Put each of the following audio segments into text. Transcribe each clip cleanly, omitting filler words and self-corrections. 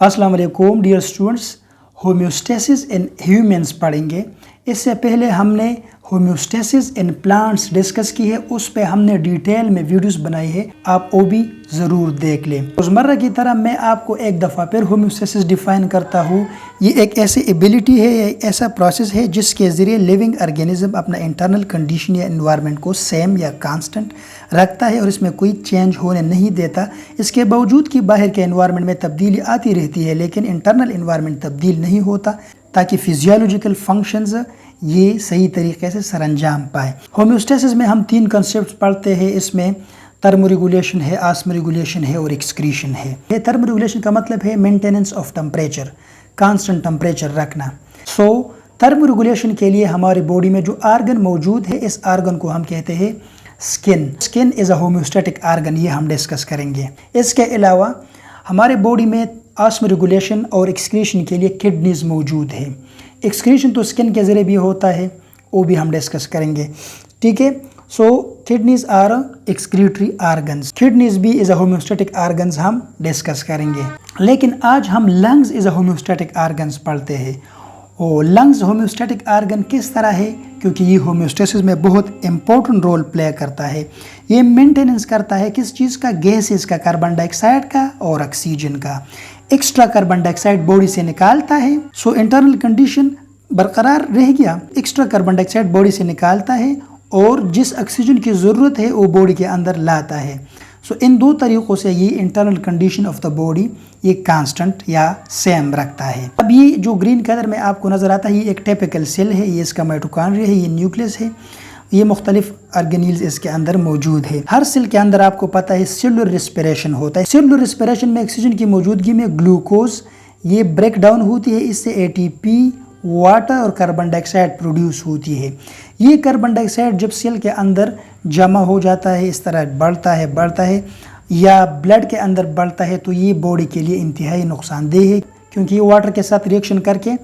अस्सलाम वालेकुम dear students, homeostasis in humans पढ़ेंगे। इससे पहले हमने होम्योस्टेसिस इन प्लांट्स डिस्कस की है, उस पे हमने डिटेल में वीडियोस बनाई है, आप वो भी ज़रूर देख लें। रोज़मर्रा की तरह मैं आपको एक दफ़ा फिर होम्योस्टेसिस डिफ़ाइन करता हूँ। ये एक ऐसी एबिलिटी है, एक ऐसा प्रोसेस है जिसके ज़रिए लिविंग ऑर्गेनिज्म अपना इंटरनल कंडीशन या इन्वायरमेंट को सेम या कांस्टेंट रखता है और इसमें कोई चेंज होने नहीं देता। इसके बावजूद कि बाहर के इन्वायरमेंट में तब्दीली आती रहती है, लेकिन इंटरनल इन्वायरमेंट तब्दील नहीं होता, ताकि फिजियोलॉजिकल फंक्शंस ये सही तरीके से सरअंजाम पाए। होम्योस्टेसिस में हम 3 कंसेप्ट पढ़ते हैं। इसमें थर्मोरेगुलेशन है, ऑस्मोरेगुलेशन है और एक्सक्रीशन है। ये थर्मोरेगुलेशन का मतलब है maintenance of temperature, constant temperature रखना। थर्मोरेगुलेशन के लिए हमारी बॉडी में जो आर्गन मौजूद है, इस आर्गन को हम कहते हैं skin. Skin is a homeostatic organ, ये हम डिस्कस करेंगे। इसके अलावा हमारे बॉडी में ऑस्मोरेगुलेशन और एक्सक्रीशन के लिए किडनीज मौजूद है। एक्सक्रीशन तो स्किन के ज़रिए भी होता है, वो भी हम डिस्कस करेंगे, ठीक है। Kidneys are excretory organs. Kidneys भी इज़ अ होम्योस्टेटिक आर्गन्स हम डिस्कस करेंगे। लेकिन आज हम lungs is a homeostatic organs पढ़ते हैं। और लंग्स होम्योस्टेटिक आर्गन किस तरह है, क्योंकि ये होम्योस्टेसिस में बहुत इंपॉर्टेंट रोल प्ले करता है। ये मेंटेनेंस करता है किस चीज़ का, गैसेस का, कार्बन डाइऑक्साइड का और ऑक्सीजन का। एक्स्ट्रा कार्बन डाइऑक्साइड बॉडी से निकालता है, इंटरनल कंडीशन बरकरार रह गया। एक्स्ट्रा कार्बन डाइऑक्साइड बॉडी से निकालता है और जिस ऑक्सीजन की ज़रूरत है वो बॉडी के अंदर लाता है। इन 2 तरीक़ों से ये internal condition of the body ये कांस्टेंट या सेम रखता है। अब ये जो ग्रीन कलर में आपको नज़र आता है, ये एक टिपिकल सेल है, ये इसका माइटोकॉन्ड्रिया है, ये न्यूक्लियस है, ये मुख्तलिफ ऑर्गेनील्स इसके अंदर मौजूद है। हर सेल के अंदर आपको पता है सेलुलर रेस्पिरेशन होता है। सेलुलर रेस्पिरेशन में ऑक्सीजन की मौजूदगी में ग्लूकोज ये ब्रेक डाउन होती है, इससे ATP, वाटर और कार्बन डाइऑक्साइड प्रोड्यूस होती है। ये कार्बन डाइऑक्साइड जब सेल के अंदर जमा हो जाता है, इस तरह बढ़ता है या ब्लड के अंदर बढ़ता है, तो ये बॉडी के लिए इंतहाई नुकसानदेह है, क्योंकि ये वाटर के साथ रिएक्शन करके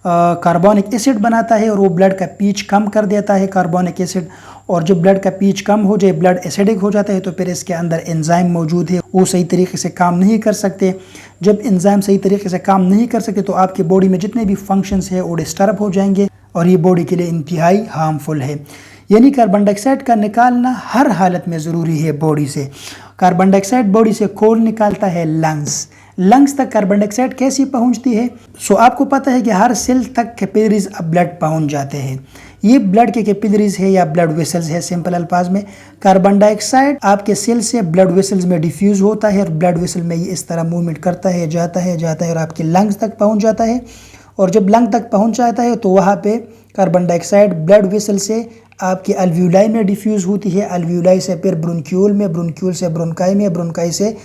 कार्बोनिक एसिड बनाता है और वो ब्लड का पीएच कम कर देता है, कार्बोनिक एसिड। और जब ब्लड का पीएच कम हो जाए, ब्लड एसिडिक हो जाता है, तो फिर इसके अंदर एंजाइम मौजूद है, वो सही तरीके से काम नहीं कर सकते। जब एंजाइम सही तरीके से काम नहीं कर सकते, तो आपके बॉडी में जितने भी फंक्शंस है वो डिस्टर्ब हो जाएंगे और ये बॉडी के लिए इंतहाई हार्मफुल है। यानी कार्बन डाइऑक्साइड का निकालना हर हालत में ज़रूरी है बॉडी से। कार्बन डाइऑक्साइड बॉडी से कौन निकालता है? लंग्स तक कार्बन डाइऑक्साइड कैसी पहुंचती है? आपको पता है कि हर सेल तक कैपिलरीज ब्लड पहुंच जाते हैं। ये ब्लड के कैपिलरीज है या ब्लड वेसल्स है। सिंपल अल्फाज में कार्बन डाइऑक्साइड आपके सेल से ब्लड वेसल्स में डिफ्यूज होता है और ब्लड वेसल में ये इस तरह मूवमेंट करता है, जाता है और आपके लंग्स तक पहुँच जाता है। और जब लंग तक पहुँच जाता है तो वहाँ पे कार्बन डाइऑक्साइड ब्लड वेसल से आपके अल्वियोलाई में डिफ्यूज़ होती है, अल्वियोलाई से फिर ब्रोंक्यूल में, ब्रोंक्यूल से ब्रोंकाई में, ब्रोंकाई से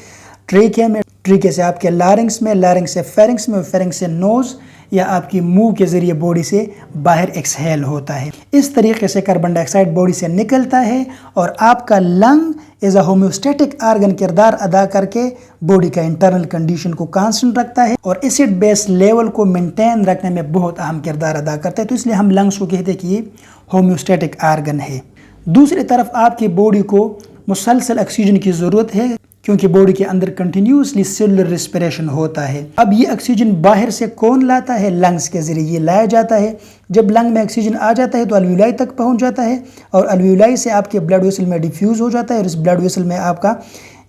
ट्रेकिया में, ट्रेकिया से आपके लारिंक्स में, लारिंक्स से फेरिंक्स में, फेरिंक्स से नोज़ या आपकी मुंह के ज़रिए बॉडी से बाहर एक्सहेल होता है। इस तरीके से कार्बन डाइऑक्साइड बॉडी से निकलता है और आपका lung as a homeostatic organ किरदार अदा करके बॉडी का इंटरनल कंडीशन को कांस्टेंट रखता है और एसिड बेस लेवल को मेंटेन रखने में बहुत अहम किरदार अदा करता है। तो इसलिए हम लंग्स को कहते हैं कि ये होम्योस्टेटिक आर्गन है। दूसरी तरफ आपकी बॉडी को मुसलसल ऑक्सीजन की ज़रूरत है, क्योंकि बॉडी के अंदर कंटिन्यूसली सेलुलर रेस्पिरेशन होता है। अब ये ऑक्सीजन बाहर से कौन लाता है? लंग्स के ज़रिए ये लाया जाता है। जब लंग में ऑक्सीजन आ जाता है तो अल्वियोलाई तक पहुंच जाता है और अल्वियोलाई से आपके ब्लड वेसल में डिफ्यूज़ हो जाता है और इस ब्लड वेसल में आपका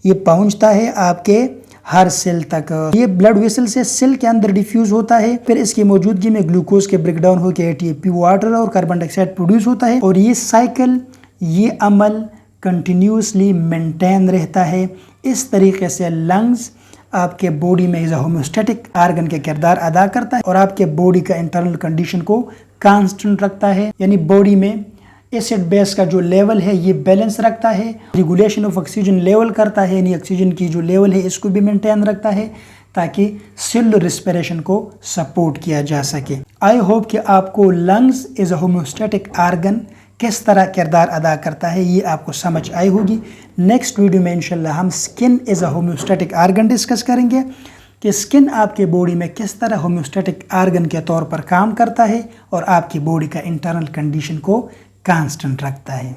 ये पहुंचता है आपके हर सेल तक। ये ब्लड वेसल से सेल के अंदर डिफ्यूज़ होता है, फिर इसकी मौजूदगी में ग्लूकोज के ब्रेकडाउन होकर ATP, वाटर और कार्बन डाइऑक्साइड प्रोड्यूस होता है और ये साइकिल, ये अमल कंटिन्यूसली मेंटेन रहता है। इस तरीके से लंग्स आपके बॉडी में एज अ होम्योस्टेटिक आर्गन के किरदार अदा करता है और आपके बॉडी का इंटरनल कंडीशन को कांस्टेंट रखता है। यानी बॉडी में एसिड बेस का जो लेवल है ये बैलेंस रखता है, रेगुलेशन ऑफ ऑक्सीजन लेवल करता है, यानी ऑक्सीजन की जो लेवल है इसको भी मेंटेन रखता है ताकि सेलुलर रेस्पिरेशन को सपोर्ट किया जा सके। आई होप कि आपको lungs as a homeostatic organ किस तरह किरदार अदा करता है ये आपको समझ आई होगी। नेक्स्ट वीडियो में इंशाल्लाह हम skin as a homeostatic organ discuss करेंगे कि स्किन आपके बॉडी में किस तरह होम्योस्टेटिक आर्गन के तौर पर काम करता है और आपकी बॉडी का इंटरनल कंडीशन को कांस्टेंट रखता है।